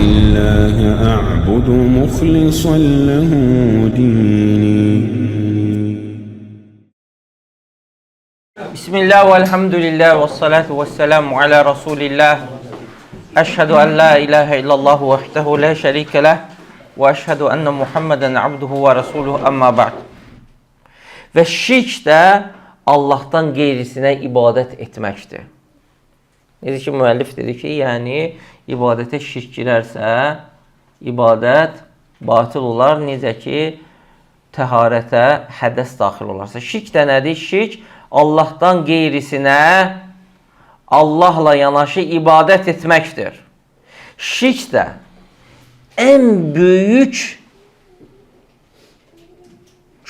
الله أعبد مخلصا له ديني. بسم الله والحمد لله والصلاة والسلام على رسول الله. أشهد أن لا إله إلا الله وحده لا شريك له وأشهد أن محمدا عبده ورسوله أما بعد. Və şirk də Allahdan qeyrisinə ibadət etməkdir. Necə ki, müəllif dedi ki, yəni ibadətə şirk girərsə, ibadət batıl olar. Necə ki, təharətə hədəs daxil olarsa. Şirk də nədir? Şirk Allahdan qeyrisinə, Allahla yanaşı ibadət etməkdir. Şirk də ən böyük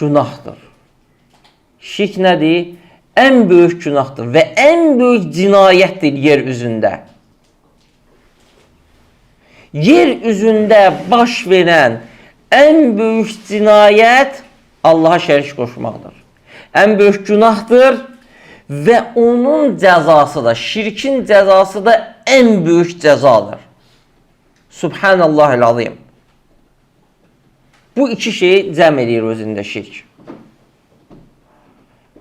günahdır. Şirk nədir? Ən böyük günahdır və ən böyük cinayətdir yer üzündə. Yer üzündə baş verən ən böyük cinayət Allaha şərik qoşmaqdır. Ən böyük günahdır və onun cəzası da, şirkin cəzası da ən böyük cəzadır. Subhanallahil-azim. Bu iki şeyi cəm edir özündə şirk.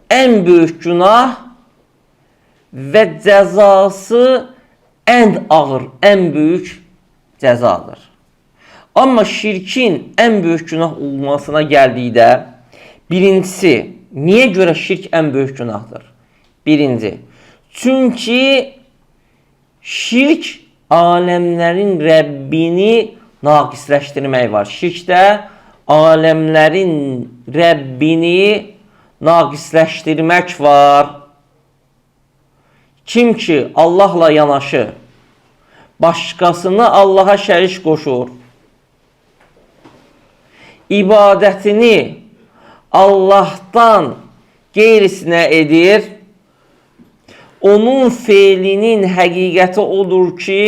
Ən böyük günah və cəzası ən ağır, ən böyük cəzadır. Amma şirkin ən böyük günah olmasına gəldikdə, birincisi, niyə görə şirk ən böyük günahdır? Birinci, çünki şirk aləmlərin Rəbbini naqisləşdirmək var. Şirkdə aləmlərin Rəbbini naqisləşdirmək var. Kim ki Allahla yanaşı, başqasını Allaha şərik qoşur, ibadətini Allahdan qeyrisinə edir, onun feilinin həqiqəti odur ki,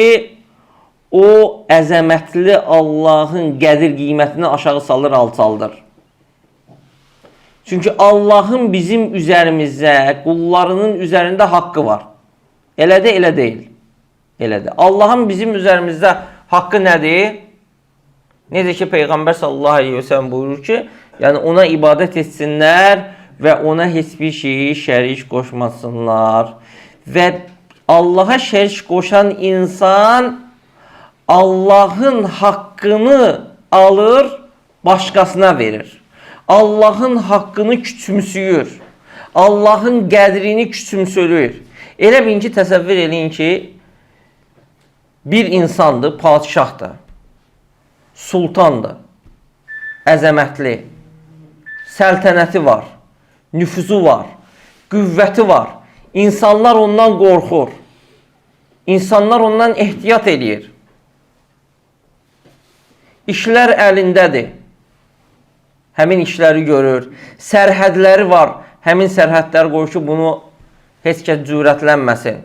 o əzəmətli Allahın qədir qiymətini aşağı salır, alçaldır. Çünki Allahın bizim üzərimizdə, qullarının üzərində haqqı var. Elədir, elə deyil. Elədir. Allahın bizim üzərimizdə haqqı nədir? Necə ki, Peyğəmbər sallallahu aleyhi və səlləm buyurur ki, yəni ona ibadət etsinlər və ona heç bir şeyi şərik qoşmasınlar. Və Allaha şərik qoşan insan Allahın haqqını alır, başqasına verir. Allahın haqqını küçümsüyür. Allahın qədrini küçümsülür. Elə bilin ki, təsəvvür eləyin ki, bir insandır, padişahdır, sultandır, əzəmətli, səltənəti var, nüfuzu var, qüvvəti var. İnsanlar ondan qorxur. İnsanlar ondan ehtiyat edir. İşlər əlindədir. Həmin işləri görür. Sərhədləri var. Həmin sərhədlər qoyur ki, bunu heç kəs cürətlənməsin.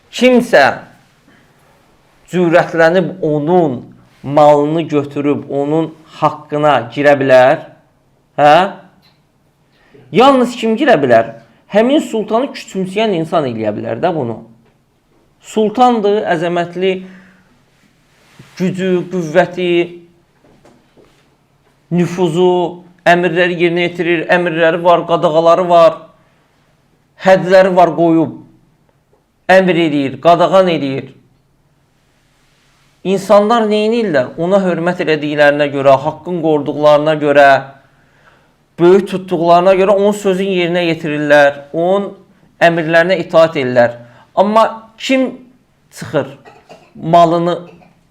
Kimsə cürətlənib onun malını götürüb onun haqqına girə bilər. Hə? Yalnız kim girə bilər? Həmin sultanı küçümsəyən insan eləyə bilər də bunu. Sultandır, əzəmətli, gücü, qüvvəti, nüfuzu, əmrləri yerinə yetirir, əmrləri var, qadağaları var, hədləri var qoyub, əmr edir, qadağan edir. İnsanlar neynirlər? Ona hörmət elədiklərinə görə, haqqın qoruduqlarına görə, böyük tutduqlarına görə onun sözün yerinə yetirirlər, onun əmrlərinə itaat edirlər. Amma kim çıxır, malını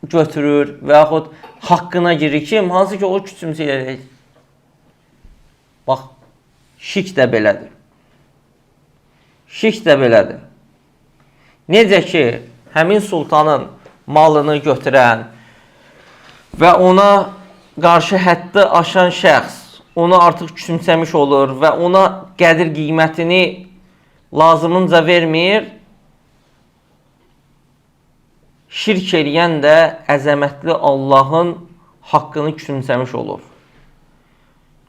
götürür və yaxud haqqına girir kim? Hansı ki, o küçümsəyir. Bax, şirk də belədir. Şirk də belədir. Necə ki, həmin sultanın malını götürən və ona qarşı həddi aşan şəxs onu artıq küçümsəmiş olur və ona qədir qiymətini lazımınca vermir. Şirk eləyən də əzəmətli Allahın haqqını küçümsəmiş olur.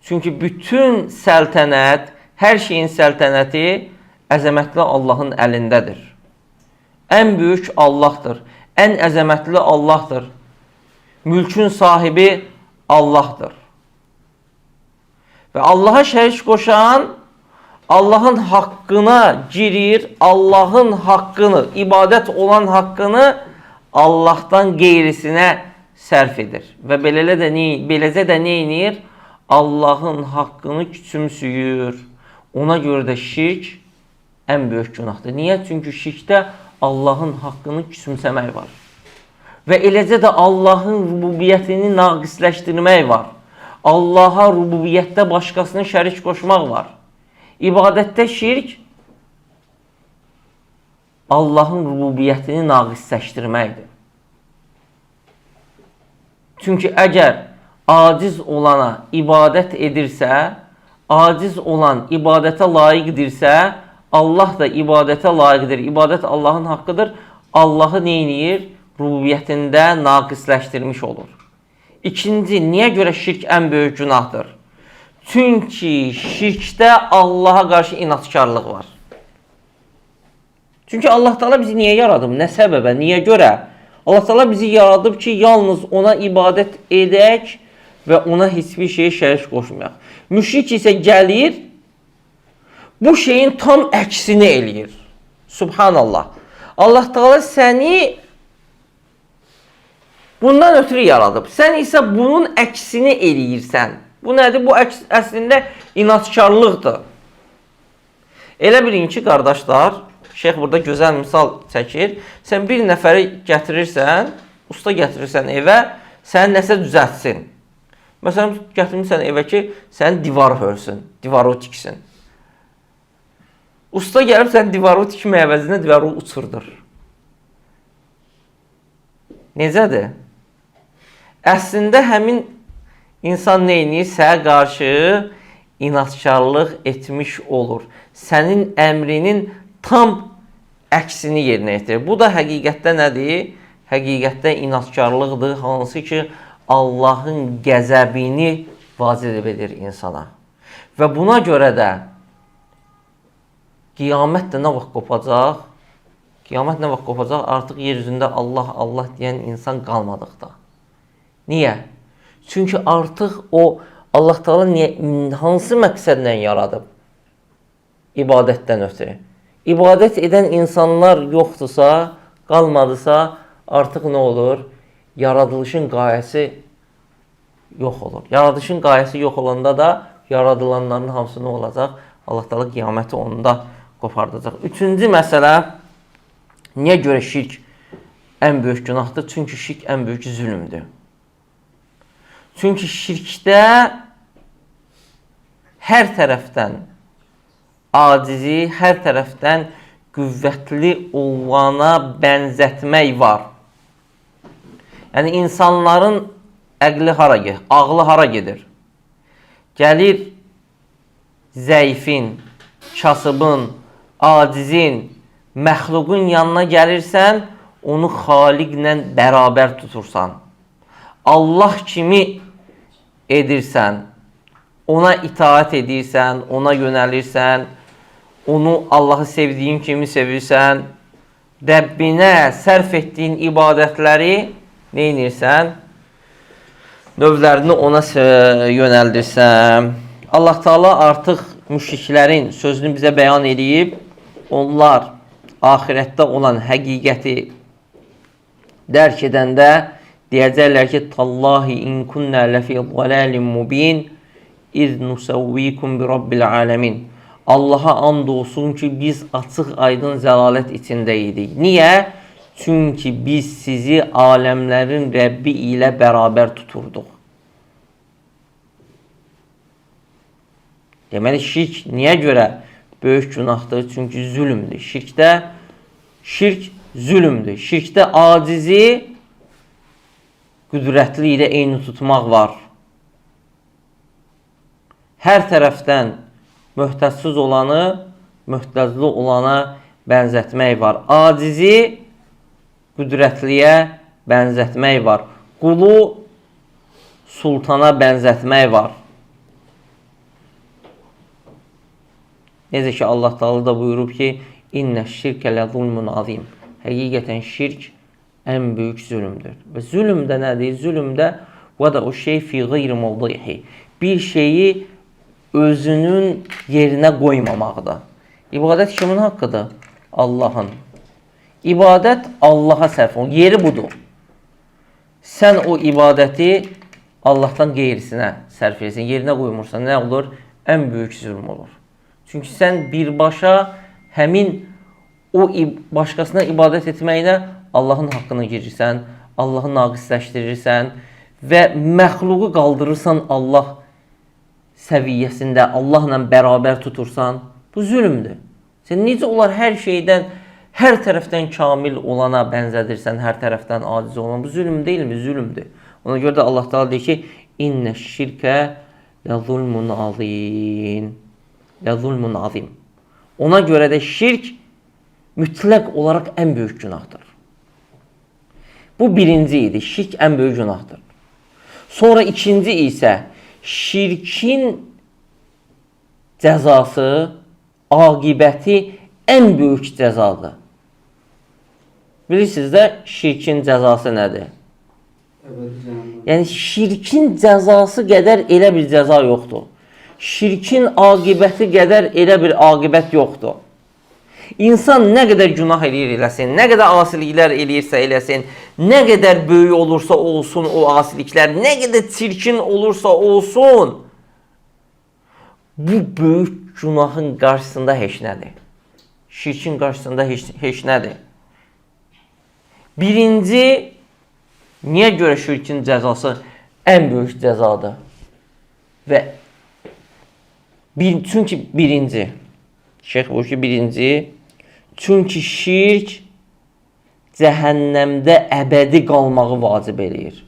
Çünki bütün səltənət, hər şeyin səltənəti əzəmətli Allahın əlindədir. Ən böyük Allahdır. ən əzəmətli Allahdır. Mülkün sahibi Allahdır. Və Allaha şərik qoşan Allahın haqqına girir, Allahın haqqını, ibadət olan haqqını Allahdan qeyrisinə sərf edir. Və beləcə də nə edir? Allahın haqqını küçümsüyür. Ona görə də şirk ən böyük günahdır. Niyə? Çünki şirkdə Allahın haqqını küçümsəmək var. Və eləcə də Allahın rububiyyətini naqisləşdirmək var. Allaha rububiyyətdə başqasını şərik qoşmaq var. İbadətdə şirk Allahın rububiyyətini naqisləşdirməkdir. Çünki əgər aciz olana ibadət edirsə, aciz olan ibadətə layiqdirsə, Allah da ibadətə layiqdir. İbadət Allahın haqqıdır. Allahı neyniyir? Rububiyyətində naqisləşdirmiş olur. İkinci, niyə görə şirk ən böyük günahdır? Çünki şirkdə Allaha qarşı inatkarlıq var. Çünki Allah Teala bizi niyə yaradıb? Nə səbəbə? Niyə görə? Allah Teala bizi yaradıb ki, yalnız ona ibadət edək və ona heç bir şeyə şərik qoşmayaq. Müşrik isə gəlir, bu şeyin tam əksini eləyir. Subhanallah. Allah Teala səni bundan ötürü yaradıb. Sən isə bunun əksini eləyirsən. Bu nədir? Bu əslində inatkarlıqdır. Elə bilin ki, qardaşlar, şeyx burada gözəl misal çəkir. Sən bir nəfəri gətirirsən, usta gətirirsən evə, sən nəsə düzəltsin. Məsələn, gətirmirsən evə ki, sən divar hörsün, divarı tiksin. Usta gəlib sən divarı tikmək əvəzinə divarı uçurdur. Necədir? Əslində həmin insan neyini sənə qarşı inatkarlıq etmiş olur. Sənin əmrinin tam əksini yerinə yetirir. Bu da həqiqətdə nədir? Həqiqətdə inatkarlıqdır, hansı ki Allahın qəzəbini vacib edir insana. Və buna görə də qiyamət də nə vaxt qopacaq? Qiyamət nə vaxt qopacaq? Artıq yer üzündə Allah, Allah deyən insan qalmadıqda. Niyə? Çünki artıq o Allah Teala hansı məqsədlə yaradıb? İbadətdən ötürü. İbadət edən insanlar yoxdursa, qalmadısa, artıq nə olur? Yaradılışın qayəsi yox olur. Yaradılışın qayəsi yox olanda da yaradılanların hamısı nə olacaq? Allah Teala qiyaməti onda qopardacaq. Üçüncü məsələ, niyə görə şirk ən böyük günahdır? Çünki şirk ən böyük zülmdür. Çünki şirkdə hər tərəfdən acizi, hər tərəfdən qüvvətli olana bənzətmək var. Yəni, insanların ağlı hara gedir? Gəlir zəifin, kasıbın, acizin, məxluqun yanına gəlirsən, onu xaliqlə bərabər tutursan. Allah kimi edirsən, ona itaat edirsən, ona yönəlirsən, onu Allahı sevdiyin kimi sevirsən, Rəbbinə sərf etdiyin ibadətləri nə edirsən? Növlərini ona yönəldirsən. Allah Teala artıq müşriklərin sözünü bizə bəyan edib, onlar axirətdə olan həqiqəti dərk edəndə deyəcəklər ki, Tallahi in kunnə ləfi zəlalin mubin iz nusavvikum bi rabbil aləmin. Allaha and olsun ki, biz açıq aydın zəlalət içində idik. Niyə? Çünki biz sizi aləmlərin Rəbbi ilə bərabər tuturduq. Deməli, şirk niyə görə böyük günahdır? Çünki zülmdür. Şirk zülmdür. Şirkdə acizi qüdrətli ilə eyni tutmaq var. Hər tərəfdən möhtətsiz olanı, möhtəzli olana bənzətmək var. Acizi qüdrətliyə bənzətmək var. Qulu sultana bənzətmək var. Necə ki, Allah Teala da buyurub ki, İnnə şirkə lə zulmun azim. Həqiqətən şirk ən böyük zülmdür. Və zülm də nədir? Zülm də vədə o şey fi qeyri mavdihi. Bir şeyi özünün yerinə qoymamaqdır. İbadət kimin haqqıdır? Allahın. İbadət Allaha sərf olunur. Yeri budur. Sən o ibadəti Allahdan qeyrisinə sərf edirsən, yerinə qoymursan, nə olur? Ən böyük zülm olur. Çünki sən birbaşa həmin o başqasına ibadət etməklə Allahın haqqını girirsən, Allahı naqisləşdirirsən və məxluqu qaldırırsan Allah səviyyəsində, Allahla bərabər tutursan, bu zülmdür. Sən necə olar hər şeydən, hər tərəfdən kamil olana bənzədirsən, hər tərəfdən aciz olan, bu zülm deyilmi? Zülmdür. Ona görə də Allah Teala deyir ki, İnnə şirkə lə zulmun azim. Lə zulmun azim. Ona görə də şirk mütləq olaraq ən böyük günahdır. Bu birinci idi. Şirk ən böyük günahdır. Sonra ikinci isə şirkin cəzası, aqibəti ən böyük cəzadır. Bilirsiniz də şirkin cəzası nədir? Yəni şirkin cəzası qədər elə bir cəza yoxdur. Şirkin aqibəti qədər elə bir aqibət yoxdur. İnsan nə qədər günah eləyir eləsin, nə qədər asiliklər eləyirsə eləsin, nə qədər böyük olursa olsun o asiliklər, nə qədər çirkin olursa olsun, bu böyük günahın qarşısında heç nədir. Şirkin qarşısında heç nədir. Birinci, niyə görə şirkin cəzası ən böyük cəzadır? Və çünki birinci, şeyx bu ki birinci, çünki şirk cəhənnəmdə əbədi qalmağı vacib eləyir.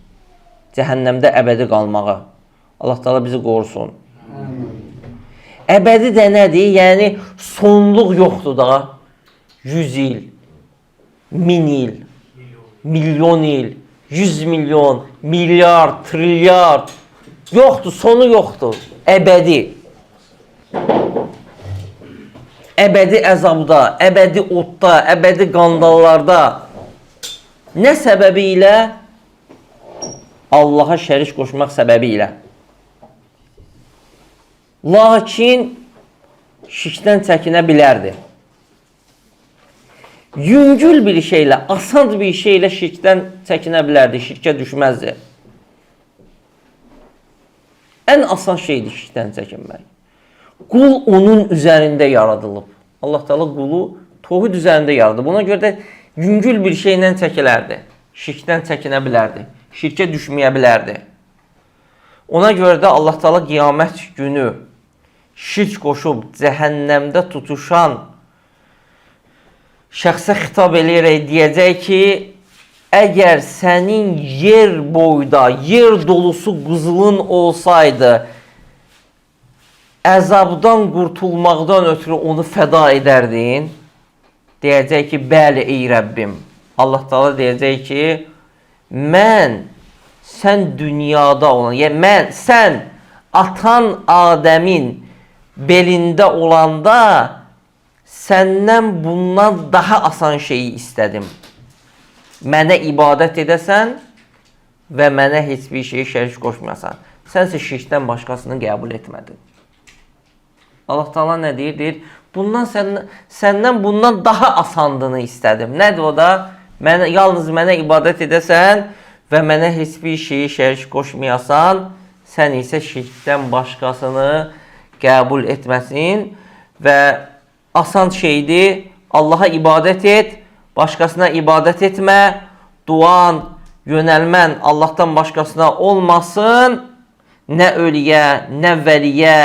Cəhənnəmdə əbədi qalmağı. Allah Teala bizi qorusun. Əbədi də nədir? Yəni sonluq yoxdur da. 100 il, 1000 il, milyon il, 100 milyon, milyar, trilyar. Yoxdur, sonu yoxdur. Əbədi. Əbədi əzabda, əbədi odda, əbədi qandallarda. Nə səbəbi ilə? Allaha şərik qoşmaq səbəbi ilə. Lakin şirkdən çəkinə bilərdi. Yüngül bir şeylə, asan bir şeylə şirkdən çəkinə bilərdi, şirkə düşməzdi. Ən asan şeydir şirkdən çəkinmək. Qul onun üzərində yaradılıb. Allah Teala qulu tohid üzərində yaradıb. Buna görə də yüngül bir şeylə çəkilərdi. Şirkdən çəkinə bilərdi. Şirkə düşməyə bilərdi. Ona görə də Allah Teala qiyamət günü şirk qoşub cəhənnəmdə tutuşan şəxsə xitab eləyərək deyəcək ki, əgər sənin yer boyda, yer dolusu qızılın olsaydı, əzabdan qurtulmaqdan ötürü onu fəda edərdin. Deyəcək ki, bəli ey Rəbbim. Allah Teala deyəcək ki, mən sən dünyada olan, yəni sən atan Adəmin belində olanda səndən bundan daha asan şeyi istədim. Mənə ibadət edəsən və mənə heç bir şeyi şərik qoşmayasan. Sənsə şirkdən başqasını qəbul etmədin. Allah Teala nə deyir? Deyir, səndən bundan daha asandığını istədim. Nədir o da? Yalnız mənə ibadət edəsən və mənə heç bir şeyi şərik qoşmayasan, sən isə şirkdən başqasını qəbul etməsin və asan şeydir, Allaha ibadət et, başqasına ibadət etmə, duan, yönəlmən Allahdan başqasına olmasın, nə ölüyə, nə vəliyə,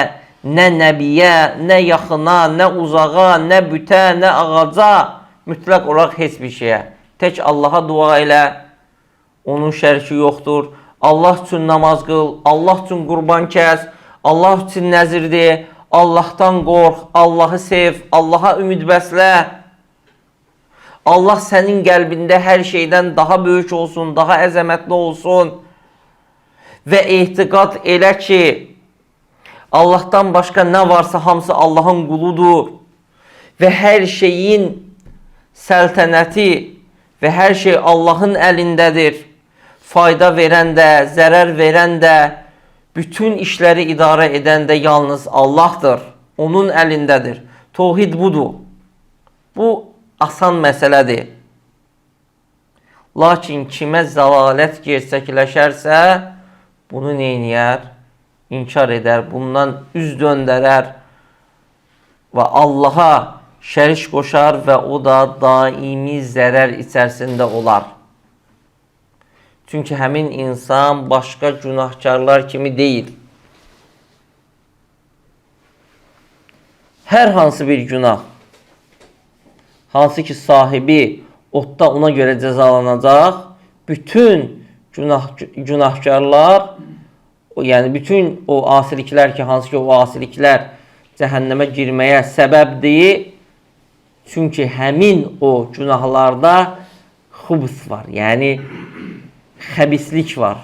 nə nəbiyə, nə yaxına, nə uzağa, nə bütə, nə ağaca, mütləq olaraq heç bir şeyə. Tək Allaha dua elə, onun şəriki yoxdur. Allah üçün namaz qıl, Allah üçün qurban kəs, Allah üçün nəzirdir, Allahdan qorx, Allahı sev, Allaha ümid bəslə. Allah sənin qəlbində hər şeydən daha böyük olsun, daha əzəmətli olsun və etiqad elə ki, Allahdan başqa nə varsa hamısı Allahın quludur və hər şeyin səltənəti və hər şey Allahın əlindədir. Fayda verən də, zərər verən də, bütün işləri idarə edən də yalnız Allahdır. Onun əlindədir. Tövhid budur. Bu asan məsələdir. Lakin kimə zəlalət gerçəkləşərsə, bunu neyniyər? İnkar edər, bundan üz döndərər və Allaha şərik qoşar və o da daimi zərər içərisində olar. Çünki həmin insan başqa günahkarlar kimi deyil. Hər hansı bir günah, hansı ki sahibi odda ona görə cəzalanacaq, bütün günahkarlar, yəni bütün o asiliklər ki, hansı ki o asiliklər cəhənnəmə girməyə səbəbdir, çünki həmin o günahlarda xubs var, yəni xəbislik var,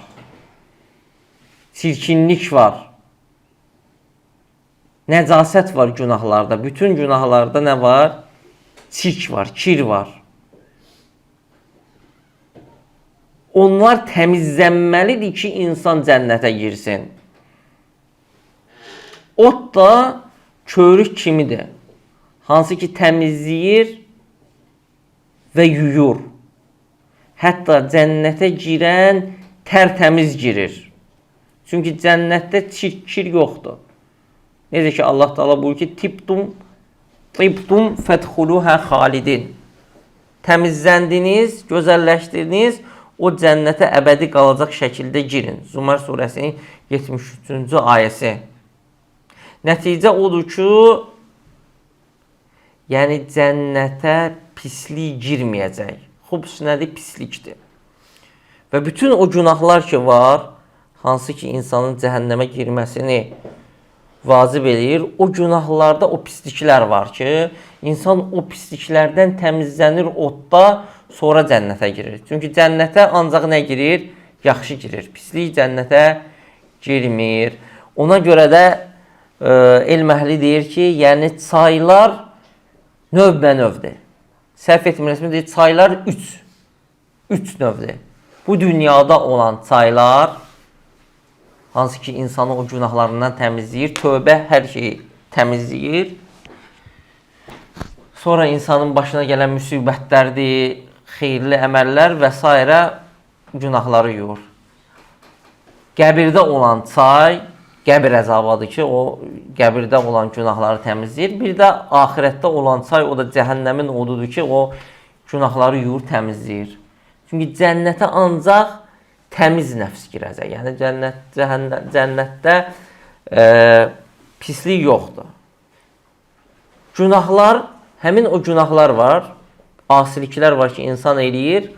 çirkinlik var, nəcasət var günahlarda. Bütün günahlarda nə var? Çirk var, kir var. Onlar təmizlənməlidir ki, insan cənnətə girsin. Ot da körük kimidir. Hansı ki təmizləyir və yuyur. Hətta cənnətə girən tərtəmiz girir. Çünki cənnətdə kir yoxdur. Necə ki Allah Teala buyurur ki, tibtum fədxuluhə xalidin. Təmizləndiniz, gözəlləşdirdiniz, o cənnətə əbədi qalacaq şəkildə girin. Zumar surəsinin 73-cü ayəsi. Nəticə odur ki, yəni cənnətə pislik girməyəcək. Xubs nədir? Pislikdir. Və bütün o günahlar ki var, hansı ki insanın cəhənnəmə girməsini vacib eləyir, o günahlarda o pisliklər var ki, insan o pisliklərdən təmizlənir odda, sonra cənnətə girir. Çünki cənnətə ancaq nə girir? Yaxşı girir. Pislik cənnətə girmir. Ona görə də elm əhli deyir ki, yəni çaylar növbə-növdür. Səhv etmirəsmi deyir, çaylar üç növdür. Bu dünyada olan çaylar, hansı ki insanı o günahlarından təmizləyir, tövbə hər şeyi təmizləyir. Sonra insanın başına gələn müsibətlərdir, xeyirli əməllər və s. günahları yuyur. Qəbirdə olan çay, qəbir əzabadır ki, o qəbirdə olan günahları təmizləyir. Bir də axirətdə olan çay, o da cəhənnəmin odudur ki, o günahları yuyur, təmizləyir. Çünki cənnətə ancaq təmiz nəfs girəcək. Yəni cənnətdə pislik yoxdur. Günahlar, həmin o günahlar var, asiliklər var ki, insan eləyir.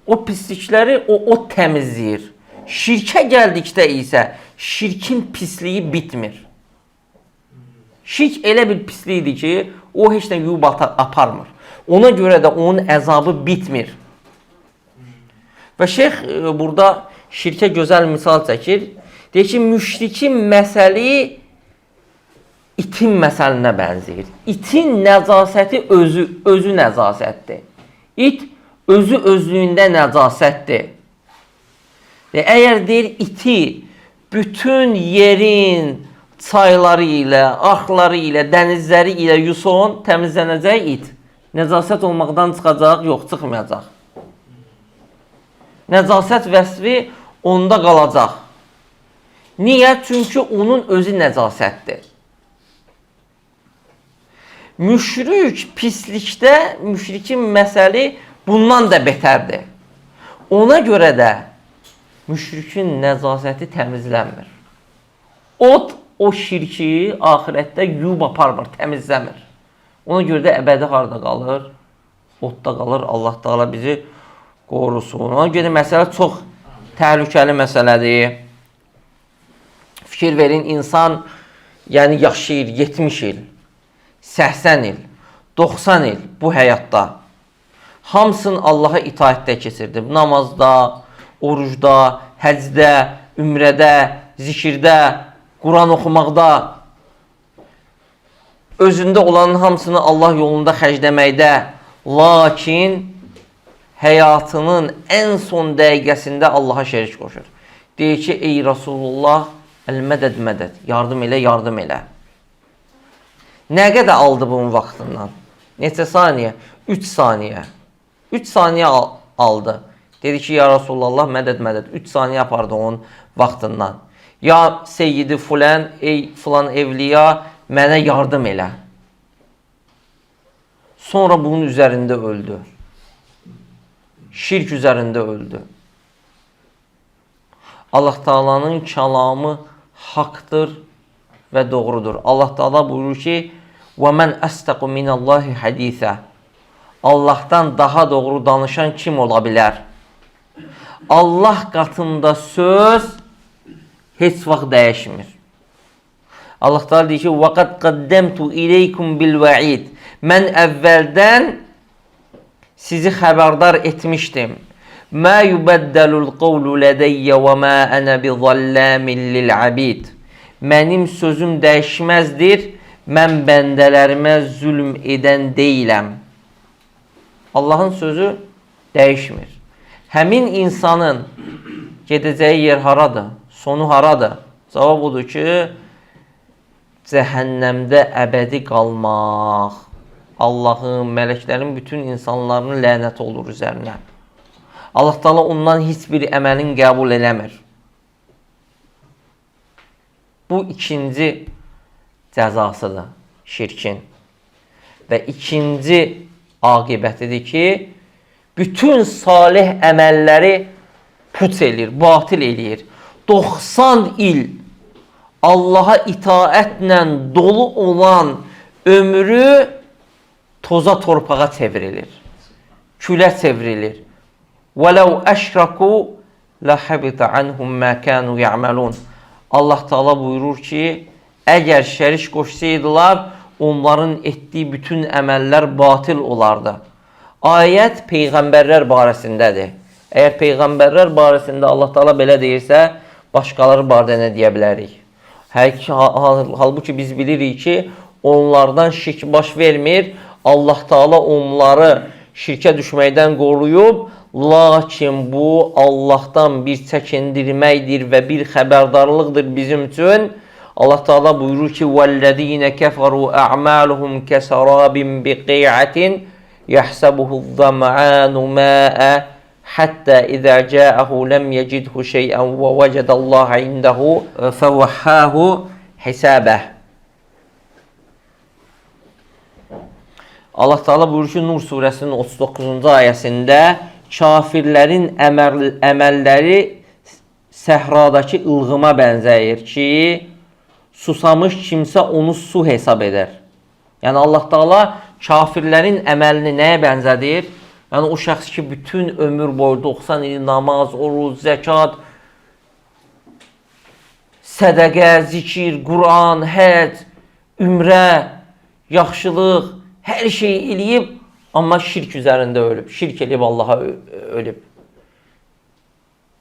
O pislikləri o təmizləyir. Şirkə gəldikdə isə şirkin pisliyi bitmir. Şirk elə bir pislikdir ki, o heç nə yuyub aparmır. Ona görə də onun əzabı bitmir. Və şeyx burada şirkə gözəl misal çəkir. Deyir ki, müşrikin məsəli itin məsəlinə bənzəyir. İtin nəzasəti özü nəzasətdir. İt özü özlüyündə nəzasətdir. Əgər deyir iti bütün yerin çayları ilə, axları ilə, dənizləri ilə yuson təmizlənəcək it. Nəzasət olmaqdan çıxacaq, yox, çıxmayacaq. Nəzasət vəsfi onda qalacaq. Niyə? Çünki onun özü nəzasətdir. Müşrik pislikdə, müşrikin məsəli bundan da betərdir. Ona görə də müşrikin nəzasəti təmizlənmir. Ot o şirki axirətdə yuyub aparmır, təmizləmir. Ona görə də əbədi harda qalır? Odda qalır. Allah Teala bizi qorusun. Ona görə məsələ çox təhlükəli məsələdir. Fikir verin, insan yəni yaşayır 70 il, 80 il, 90 il bu həyatda. Hamısını Allaha itaətdə keçirdi. Namazda, orucda, həcdə, ümrədə, zikirdə, Quran oxumaqda, özündə olanın hamısını Allah yolunda xərcləməkdə. Lakin həyatının ən son dəqiqəsində Allaha şərik qoşur. Deyir ki, ey Rasulullah, əl-mədəd mədəd, yardım elə, yardım elə. Nə qədər aldı bunun vaxtından? Neçə saniyə? 3 saniyə. 3 saniyə aldı. Dedi ki, ya Rasulullah, mədəd mədəd. 3 saniyə apardı onun vaxtından. Ya seyyidi fulən, ey filan evliya, mənə yardım elə. Sonra bunun üzərində öldü. Şirk üzərində öldü. Allah Taala'nın kəlamı haqdır və doğrudur. Allah Taala buyurur ki, وَمَنْ أَسْتَقُ مِنَ اللّٰهِ حَدِيثًا Allah'tan daha doğru danışan kim ola bilər? Allah qatında söz heç vaxt dəyişmir. Allah Taala deyir ki, وَقَدْ قَدَّمْتُ إِلَيْكُمْ بِالْوَعِيدِ Mən əvvəldən sizi xəbərdar etmişdim. مَا يُبَدَّلُ الْقَوْلُ لَدَيَّ وَمَا أَنَا بِظَلَّامٍ لِلْعَبِيدِ Mənim sözüm dəyişməzdir. Mən bəndələrimə zülm edən deyiləm. Allahın sözü dəyişmir. Həmin insanın gedəcəyi yer haradır? Sonu haradır? Cavab odur ki, cəhənnəmdə əbədi qalmaq. Allahın, mələklərin, bütün insanların lənəti olur üzərinə. Allah Taala ondan heç bir əməlin qəbul eləmir. Bu ikinci cəzasıdır şirkin. Və ikinci aqibətidir ki, bütün salih əməlləri puç eləyir, batil eləyir. 90 il Allaha itaətlə dolu olan ömrü toza torpağa çevrilir. Külə çevrilir. وَلَوْ أَشْرَكُوا لَحَبِطَ عَنْهُمْ مَا كَانُوا يَعْمَلُونَ Allah Taala buyurur ki, əgər şərik qoşsaydılar, onların etdiyi bütün əməllər batil olardı. Ayət Peyğəmbərlər barəsindədir. Əgər Peyğəmbərlər barəsində Allah Taala belə deyirsə, başqaları barədə nə deyə bilərik? Halbuki biz bilirik ki, onlardan şirk baş vermir. Allah Taala onları şirkə düşməkdən qoruyub, lakin bu Allahdan bir çəkindirməkdir və bir xəbərdarlıqdır bizim üçün. Allah Taala buyurur ki: "Vellezine keferu a'maluhum kesarabin biqi'atin yahsabuhu az-zam'anu ma'a hatta iza ja'ahu lam yajidhu şey'an ve vecadallaha indehu fawahhahu hisabah." Allah Taala buyurur ki, Nur surəsinin 39-cu ayəsində kafirlərin əməlləri səhradakı ılğıma bənzəyir ki, susamış kimsə onu su hesab edər. Yəni Allah Taala kafirlərin əməlini nəyə bənzədir? Yəni o şəxs ki, bütün ömür boyu 90 il namaz, oruc, zəkat, sədəqə, zikir, Quran, həc, ümrə, yaxşılıq, hər şeyi eləyib, amma şirk üzərində ölüb. Şirk eləyib Allaha ölüb.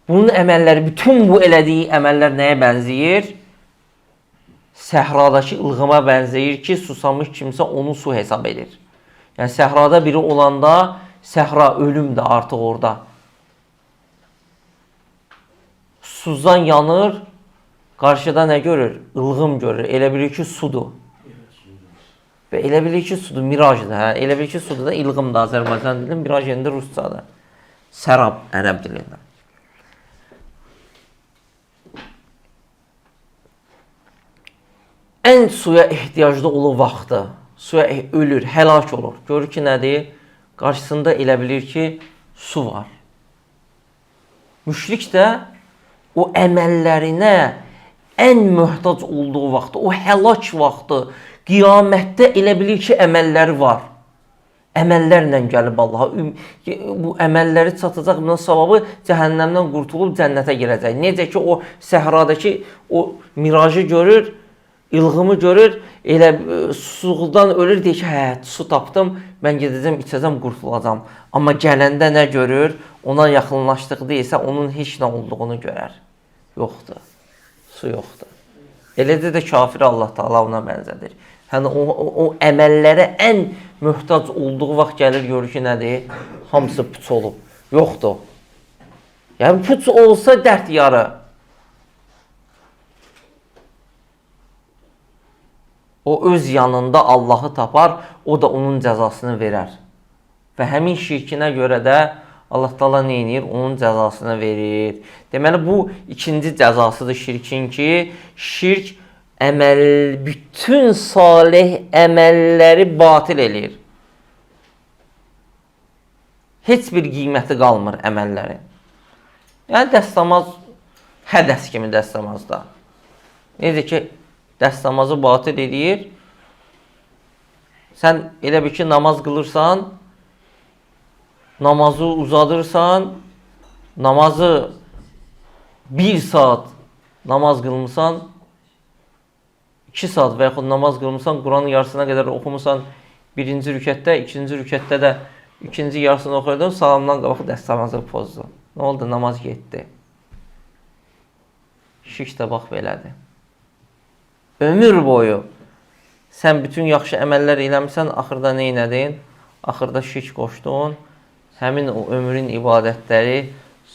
Bunun əməlləri, bütün bu elədiyi əməllər nəyə bənzəyir? Səhradakı ılğıma bənzəyir ki, susamış kimsə onu su hesab edir. Yəni səhrada biri olanda, səhra ölümdür artıq orada. Susuzdan yanır, qarşıda nə görür? Ilğım görür. Elə bilir ki, sudur. Və elə bilir ki, sudur, mirajdır. Hə? Elə bilir ki, sudur da ilğımdır Azərbaycan dilində, miraj yerində ruscadır. Sərab ərəb dilində. Ən suya ehtiyaclı olan vaxtı, suya ölür, həlak olur. Görür ki, nədir? Qarşısında elə bilir ki, su var. Müşrik də o əməllərinə ən möhtac olduğu vaxtı, o həlak vaxtı, qiyamətdə elə bilir ki, əməlləri var. Əməllərlə gəlib Allaha. Bu əməlləri çatacaq, bunun savabı cəhənnəmdən qurtulub cənnətə girəcək. Necə ki, o səhradakı o mirajı görür, ilğımı görür, elə susuzluqdan ölür, deyir ki, hə, su tapdım, mən gedəcəm, içəcəm, qurtulacam. Amma gələndə nə görür? Ona yaxınlaşdıqda isə onun heç nə olduğunu görər. Yoxdur, su yoxdur. Eləcə də kafir Allah Taala ona bənzədir. Yəni o əməllərə ən möhtac olduğu vaxt gəlir, görür ki, nədir? Hamısı puç olub. yoxdur. Yəni, puç olsa dərd yarı. O öz yanında Allahı tapar, o da onun cəzasını verər. Və həmin şirkinə görə də Allah Taala nə edir? Onun cəzasını verir. Deməli, bu ikinci cəzasıdır şirkin ki, şirk bütün salih əməlləri batil eləyir. Heç bir qiyməti qalmır əməllərin. Yəni, dəstəmaz hədəs kimi dəstəmazda. Necə ki, dəstəmazı batil edir. Sən elə bir ki, namaz qılırsan, namazı uzadırsan, namazı 1 saat namaz qılmısan, 2 saat və yaxud namaz qılmısan, Quranın yarısına qədər oxumusan, 1-ci rükətdə, 2-ci rükətdə də ikinci yarısını oxuyordun, salamdan qabaq dəstəmazı pozdu. Nə oldu? Namaz getdi. Şirk də bax belədir. Ömür boyu sən bütün yaxşı əməllər eləmirsən, axırda nə elədin? Axırda şirk qoşdun. Həmin o ömrün ibadətləri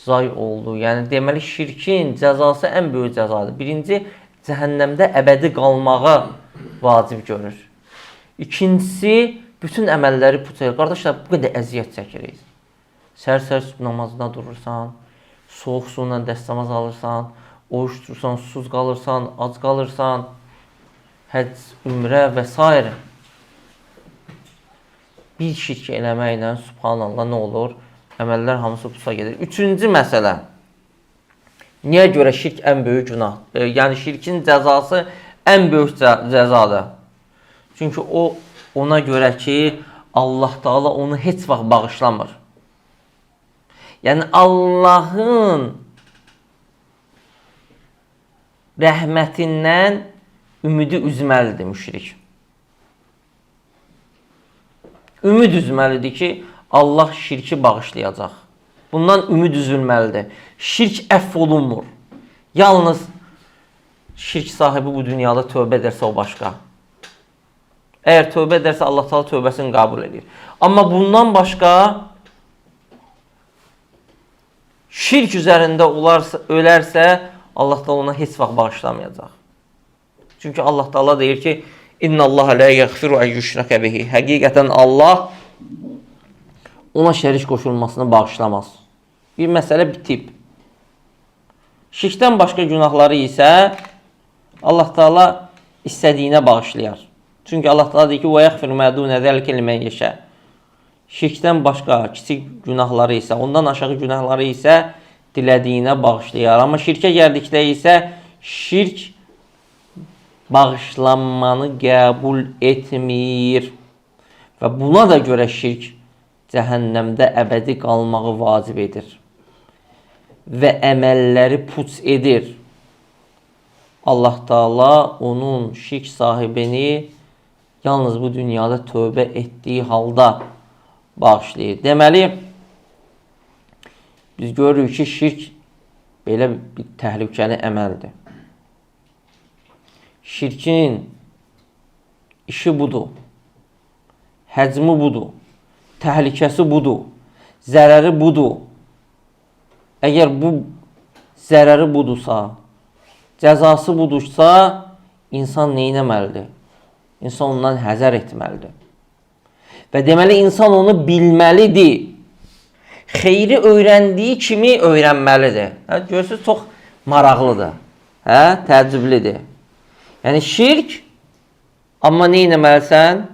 zay oldu. Yəni, deməli, şirkin cəzası ən böyük cəzadır. Birinci, cəhənnəmdə əbədi qalmağı vacib görür. İkincisi, bütün əməlləri puç edir. Qardaşlar, bu qədər əziyyət çəkirik. Sər-sər namazına durursan, soğuk suyla dəstəmaz alırsan, oruç tutursan, susuz qalırsan, ac qalırsan, həcc, ümrə və s. Bir şirk eləməklə, subhanallah, nə olur? Əməllər hamısı puça gedir. Üçüncü məsələ. Niyə görə şirk ən böyük günah? Yəni, şirkin cəzası ən böyük cəzadır. Çünki ona görə ki, Allah Taala onu heç vaxt bağışlamır. Yəni, Allahın rəhmətindən ümidi üzməlidir müşrik. Ümid üzməlidir ki, Allah şirki bağışlayacaq. Bundan ümid üzülməlidir. Şirk əff olunmur. Yalnız şirk sahibi bu dünyada tövbə edərsə o başqa. Əgər tövbə edərsə Allah Taala tövbəsini qəbul edir. Amma bundan başqa şirk üzərində ölərsə Allah Taala ona heç vaxt bağışlamayacaq. Çünki Allah Taala deyir ki, İnnallaha la yaghfiru an yushraka bihi. Həqiqətən Allah ona şərik qoşulmasını bağışlamaz. Bir məsələ bitib. Şirkdən başqa günahları isə Allah Taala istədiyinə bağışlayar. Çünki Allah Taala deyir ki, "Və yaghfiru ma dun zalika limen yasha." Şirkdən başqa kiçik günahları isə, ondan aşağı günahları isə dilədiyinə bağışlayar. Amma şirkə gəldikdə isə şirk bağışlanmanı qəbul etmir. Və buna da görə şirk cəhənnəmdə əbədi qalmağı vacib edir. Və əməlləri puç edir. Allah Taala onun şirk sahibini yalnız bu dünyada tövbə etdiyi halda bağışlayır. Deməli, biz görürük ki, şirk belə bir təhlükəli əməldir. Şirkin işi budur. Həcmi budur. Təhlükəsi budur. Zərəri budur. Əgər bu zərəri budursa, cəzası budursa, insan nə etməlidir? İnsan ondan həzər etməlidir. Və deməli, insan onu bilməlidir. Xeyri öyrəndiyi kimi öyrənməlidir. Görürsünüz, çox maraqlıdır. Təəccüblidir. Yəni, şirk, amma nə etməlisən?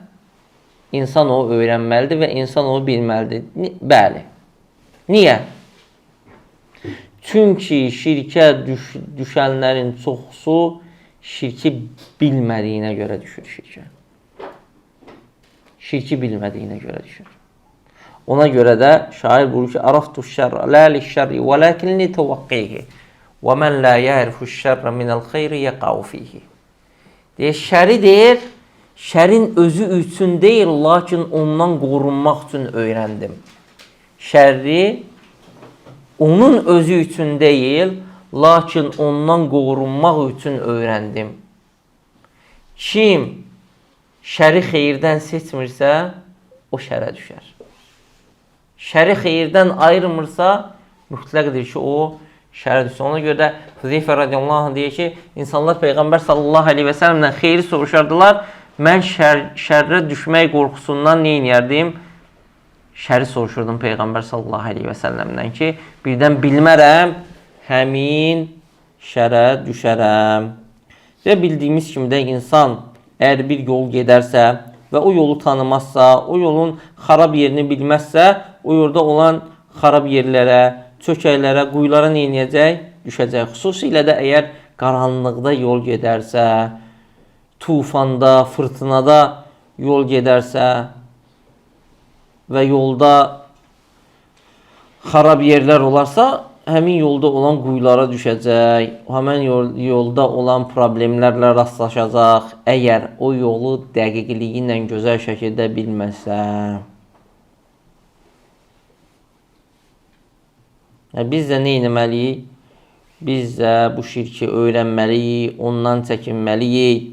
İnsan o öyrənməlidir və insan o bilməlidir. Bəli. Niyə? Çünki şirkə düşənlərin çoxusu şirki bilmədiyinə görə düşür şirkə. Şirki bilmədiyinə görə düşür. Ona görə də şair buyurur ki, "Araftu şerra la li'ş-şerri velakin li tawaqqihi və men la ya'rifu ş-şerra minel xeyri yaqa'u fihi." Deyir, şəri deyir, şərin özü üçün deyil, lakin ondan qorunmaq üçün öyrəndim. Şərri onun özü üçün deyil, lakin ondan qorunmaq üçün öyrəndim. Kim şəri xeyirdən seçmirsə, o şərə düşər. şəri xeyirdən ayırmırsa, mütləqdir ki, o şərədir. Ona görə də Hüzeyfə radiyallahu anh deyir ki, insanlar Peyğəmbər sallallahu aleyhi və səlləmdən xeyri soruşardılar. Mən şərrə düşmək qorxusundan neyniyərdim? Şəri soruşurdum Peyğəmbər sallallahu aleyhi və səlləmdən ki, birdən bilmərəm, həmin şərə düşərəm. Və bildiyimiz kimi də insan əgər bir yol gedərsə və o yolu tanımazsa, o yolun xarab yerini bilməzsə, o yolda olan xarab yerlərə, çökəklərə, quyulara neynəyəcək? Düşəcək. Xüsusilə də əgər qaranlıqda yol gedərsə, tufanda, fırtınada yol gedərsə və yolda xarab yerlər olarsa, həmin yolda olan quyulara düşəcək, həmin yolda olan problemlərlə rastlaşacaq, əgər o yolu dəqiqliyi ilə gözəl şəkildə bilməsə. Biz də nə etməliyik? Biz də bu şirki öyrənməliyik, ondan çəkinməliyik.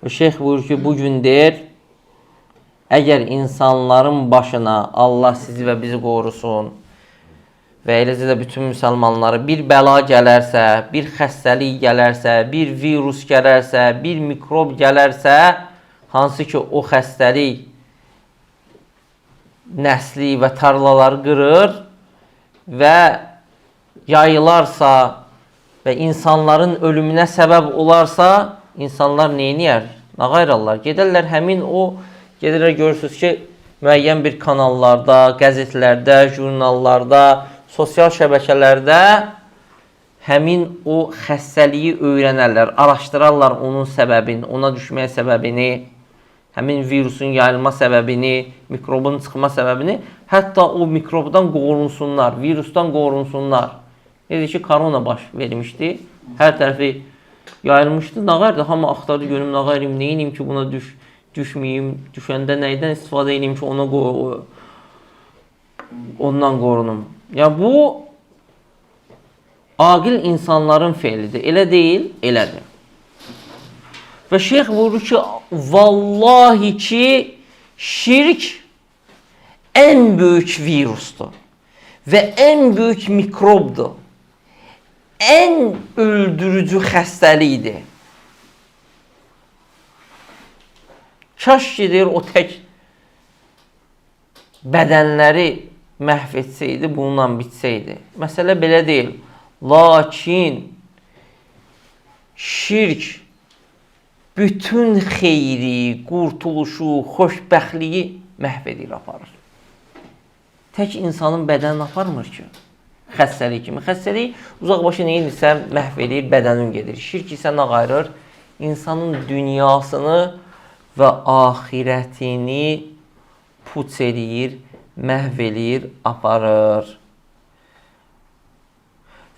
Və şeyx buyurur ki, bugün deyir, əgər insanların başına Allah sizi və bizi qorusun və eləcə də bütün müsəlmanları bir bəla gələrsə, bir xəstəlik gələrsə, bir virus gələrsə, bir mikrob gələrsə, hansı ki o xəstəlik nəsli və tarlaları qırır və yayılarsa və insanların ölümünə səbəb olarsa, insanlar neyniyər? Nağayrarlar. Gedərlər həmin o, gedərlər görürsünüz ki, müəyyən bir kanallarda, qəzetlərdə, jurnallarda, sosial şəbəkələrdə həmin o xəstəliyi öyrənərlər, araşdırarlar onun səbəbini, ona düşməyə səbəbini, həmin virusun yayılma səbəbini, mikrobun çıxma səbəbini, hətta o mikrobdan qorunsunlar, virusdan qorunsunlar. Dedi ki, korona baş vermişdi, hər tərəfi yayılmışdı, nağardı, hamı axtardı, görüm nağarım, neyiniyim ki, buna düşməyim, düşəndə nəydən istifadə edeyim ki, ondan qorunum. Ya bu aqil insanların feilidir. Elə deyil, elədir. Və şeyx buyurur ki, vallahi ki, şirk ən böyük virusdur və ən böyük mikrobdur. Ən öldürücü xəstəlikdir. Kaş gedir o tək bədənləri məhv etsəydi, bununla bitsəydi. Məsələ belə deyil. Lakin şirk bütün xeyri, qurtuluşu, xoşbəxtliyi məhv edir, aparır. Tək insanın bədənini aparmır ki. Xəstəlik kimi. Xəstəlik uzaqbaşı neyindirsə məhv edir, bədənin gedir. Şirk isə nə qayırır? İnsanın dünyasını və axirətini puç edir, məhv eləyir, aparır.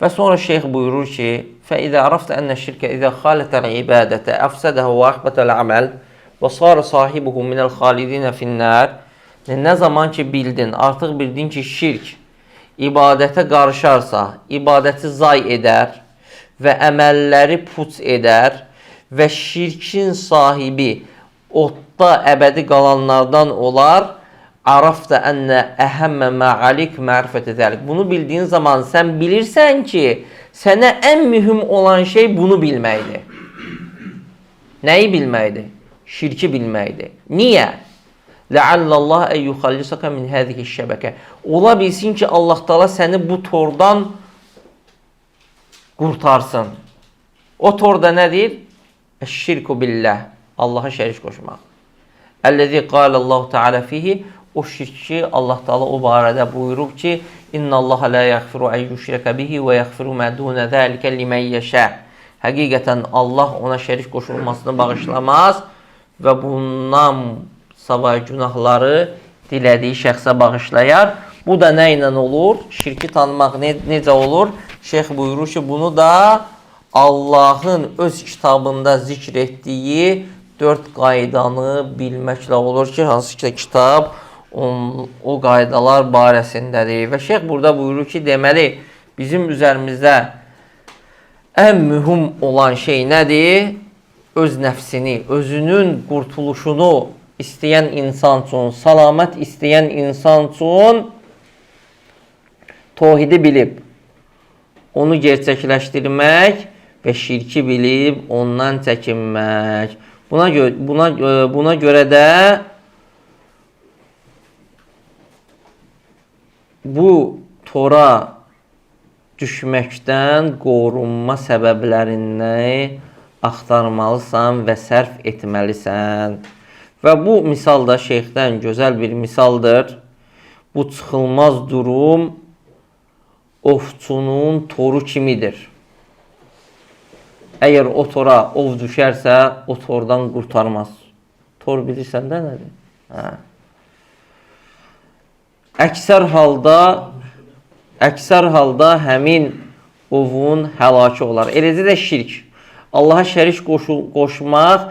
Və sonra şeyx buyurur ki, فَإِذَا عَرَفْتَ أَنَّ الشِّرْكَ إِذَا خَالَتَ الْعِبَادَةَ أَفْسَدَهُ وَأَحْبَتَ الْعَمَلِ وَصَارَ صَاحِبُهُ مِنَ الْخَالِدِينَ فِي النَّارِ. Nə zaman ki bildin, artıq bildin ki şirk ibadətə qarışarsa, ibadəti zay edər və əməlləri puç edər və şirkin sahibi otda əbədi qalanlardan olar. Arafda ənə əhəmmə mə'alik mərifətə dəlik. Bunu bildiyin zaman sən bilirsən ki, sənə ən mühüm olan şey bunu bilməkdir. Nəyi bilməkdir? Şirki bilməkdir. Niyə? Ləallallah ən yuxallisaka min həzihi şəbəkə. Ola bilsin ki, Allah Taala səni bu tordan qurtarsın. O torda nədir? Əşşirku billah. Allaha şərik qoşmaq. Əlləzi qalallahu Teala fihi. O şirki Allah Taala o barədə buyurub ki, İnnallaha la yaghfiru an yushraka bihi və yaghfiru ma duna zalika limen yasha. Həqiqətən Allah ona şərik qoşulmasını bağışlamaz və bundan savayı günahları dilədiyi şəxsə bağışlayar. Bu da nə ilə olur? Şirki tanımaq necə olur? Şeyx buyurur ki, bunu da Allahın öz kitabında zikr etdiyi 4 qaydanı bilməklə olur ki, hansı ki kitab o qaydalar barəsindədir. Və şeyx burada buyurur ki, deməli, bizim üzərimizdə ən mühüm olan şey nədir? Öz nəfsini, özünün qurtuluşunu istəyən insan üçün, salamət istəyən insan üçün Tevhidi bilib onu gerçəkləşdirmək və şirki bilib ondan çəkinmək. Buna görə də bu tora düşməkdən qorunma səbəblərini axtarmalısan və sərf etməlisən. Və bu misal da şeyxdən gözəl bir misaldır. Bu çıxılmaz durum ovçunun toru kimidir. Əgər o tora ov düşərsə, o tordan qurtarmaz. Tor bilirsən də nədir? Əksər halda həmin ovun həlakı olar. Eləcə də şirk. Allaha şərik qoşmaq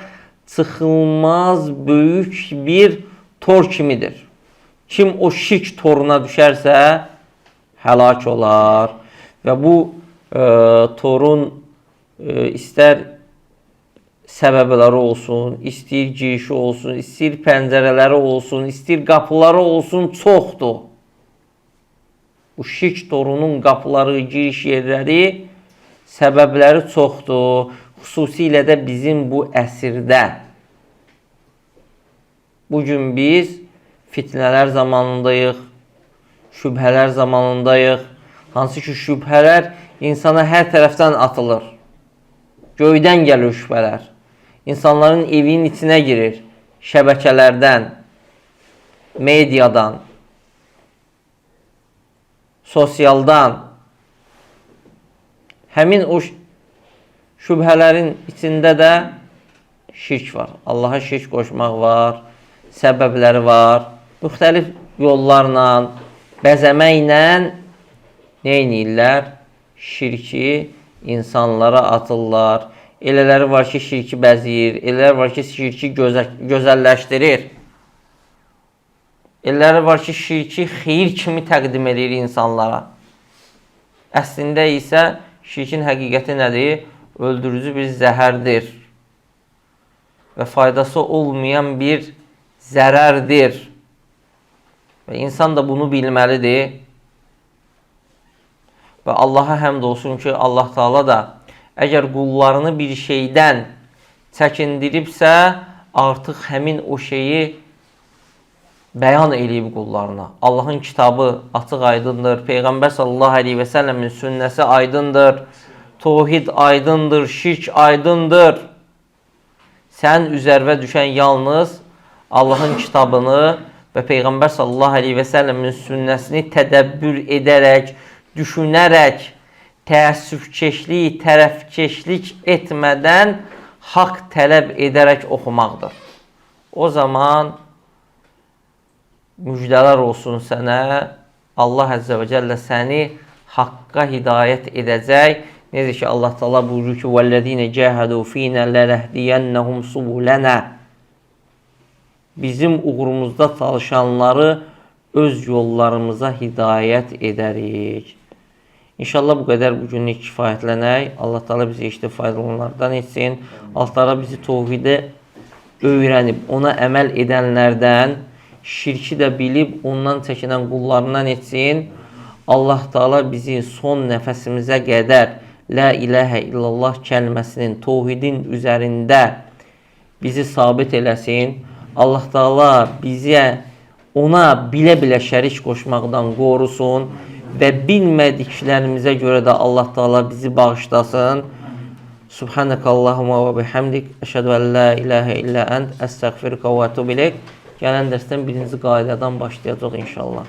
çıxılmaz böyük bir tor kimidir. Kim o şirk toruna düşərsə, həlak olar. Və bu torun istər səbəbləri olsun, istəyir girişi olsun, istəyir pəncərələri olsun, istəyir qapıları olsun, çoxdur. Bu şirk torunun qapıları, giriş yerləri, səbəbləri çoxdur. Xüsusilə də bizim bu əsrdə. Bugün biz fitnələr zamanındayıq, şübhələr zamanındayıq. Hansı ki, şübhələr insana hər tərəfdən atılır. Göydən gəlir şübhələr. İnsanların evinin içinə girir. Şəbəkələrdən, mediadan, sosialdan. Həmin o şübhələrin içində də şirk var. Allaha şirk qoşmaq var, səbəbləri var. Müxtəlif yollarla, bəzəməklə nə edirlər? Şirki insanlara atırlar. Elələri var ki, şirki bəzəyir. Elələri var ki, şirki gözəlləşdirir. Elələri var ki, şirki xeyir kimi təqdim edir insanlara. Əslində isə şirkin həqiqəti nədir? Öldürücü bir zəhərdir. Və faydası olmayan bir zərərdir. Və insan da bunu bilməlidir. Və Allaha həmd olsun ki, Allah Taala da əgər qullarını bir şeydən çəkindiribsə, artıq həmin o şeyi bəyan eləyib qullarına. Allahın kitabı açıq aydındır. Peyğəmbər sallallahu əleyhi və səlləmin sünnəsi aydındır. Tevhid aydındır, şirk aydındır. Sən üzərvə düşən yalnız Allahın kitabını və Peyğəmbər sallallahu əleyhi və səlləmin sünnəsini tədəbbür edərək, düşünərək, təəssüfkeşlik, tərəfkeşlik etmədən haqq tələb edərək oxumaqdır. O zaman müjdələr olsun sənə. Allah Əzzə və Cəllə səni haqqa hidayət edəcək. Necə ki, Allah Taala buyurur ki, وَالَّذِينَ جَاهَدُوا فِينَا لَنَهْدِيَنَّهُمْ سُبُلَنَا Bizim uğrumuzda çalışanları öz yollarımıza hidayət edərik. İnşallah bu qədər bugünlük kifayətlənək. Allah Taala bizi eşidib faydalananlardan etsin. Allah Taala bizi tevhidi öyrənib, ona əməl edənlərdən, şirki də bilib, ondan çəkinən qullarından etsin. Allah Taala bizi son nəfəsimizə qədər La ilahə illallah kəlməsinin, tevhidin üzərində bizi sabit eləsin. Allah Taala bizə ona bilə-bilə şərik qoşmaqdan qorusun və bilmədiklərimizə görə də Allah Taala bizi bağışlasın. Subhanakallahumma və bihamdik, əşhədu an la ilahə illə ənt, əstəğfiruka və etûbu ileyk. Gələn dərsdən birinci qaydadan başlayacaq inşallah.